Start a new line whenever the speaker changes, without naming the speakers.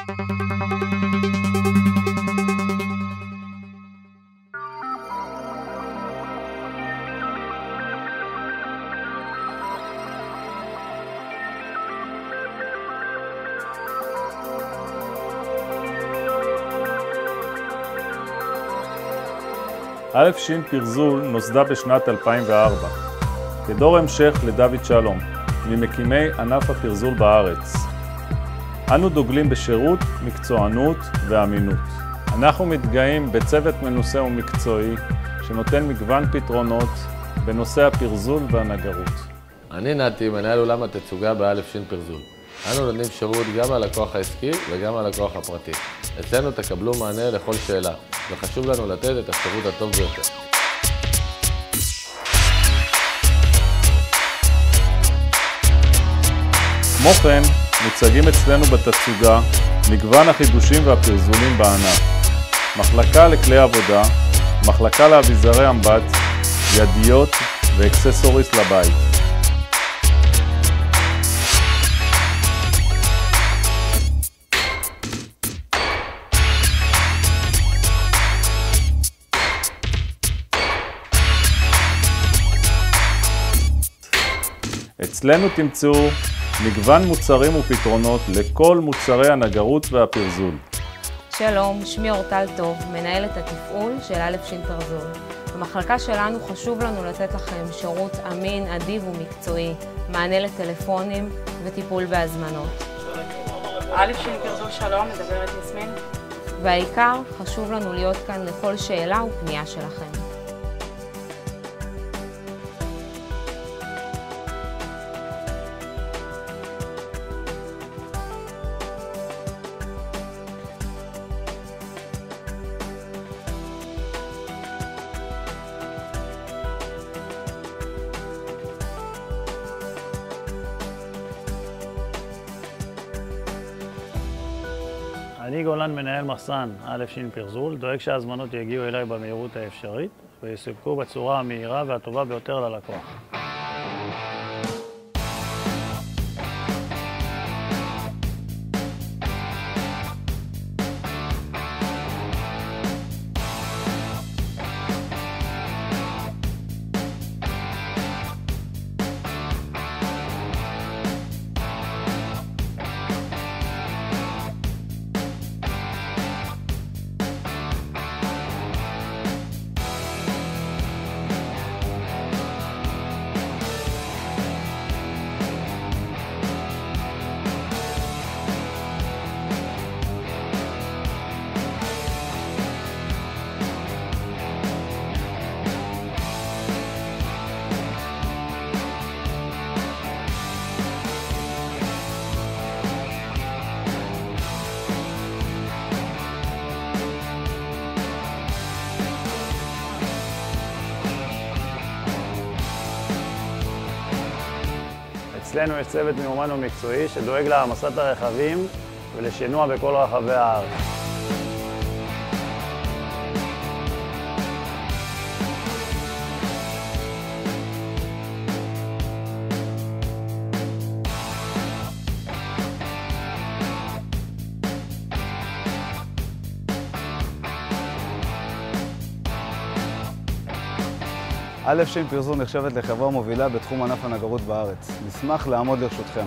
א' ש' פרזול נוסדה בשנת 2004 כדור המשך לדוד שלום, ממקימי ענף הפרזול בארץ. אנו דוגלים בשירות, מקצוענות ואמינות. אנחנו מתגאים בצוות מנוסה ומקצועי שנותן מגוון פתרונות בנושא הפרזול והנגרות.
אני נתי, מנהל אולם התצוגה באלף שין פרזול. אנו נותנים שירות גם ללקוח העסקי וגם ללקוח הפרטי. אצלנו תקבלו מענה לכל שאלה, וחשוב לנו לתת את השירות הטוב ביותר.
כמו כן, מוצגים אצלנו בתצוגה מגוון החידושים והפרזולים בענף. מחלקה לכלי עבודה, מחלקה לאביזרי אמבט, ידיות ואקססוריס לבית. אצלנו תמצאו מגוון מוצרים ופתרונות לכל מוצרי הנגרות והפרזול.
שלום, שמי אורטל טוב, מנהלת התפעול של א' ש' פרזול. במחלקה שלנו חשוב לנו לתת לכם שירות אמין, אדיב ומקצועי, מענה לטלפונים וטיפול בהזמנות.
א' ש' פרזול שלום, מדברת יסמין.
והעיקר, חשוב לנו להיות כאן לכל שאלה ופנייה שלכם.
אני גולן, מנהל מחסן א' ש' פרזול, דואג שההזמנות יגיעו אליי במהירות האפשרית ויסופקו בצורה המהירה והטובה ביותר ללקוח. אצלנו יש צוות מיומן ומקצועי שדואג להעמסת הרכבים ולשינוע בכל רחבי הארץ.
א' ש' פרזול נחשבת לחברה מובילה בתחום ענף הנגרות בארץ. נשמח לעמוד לרשותכם.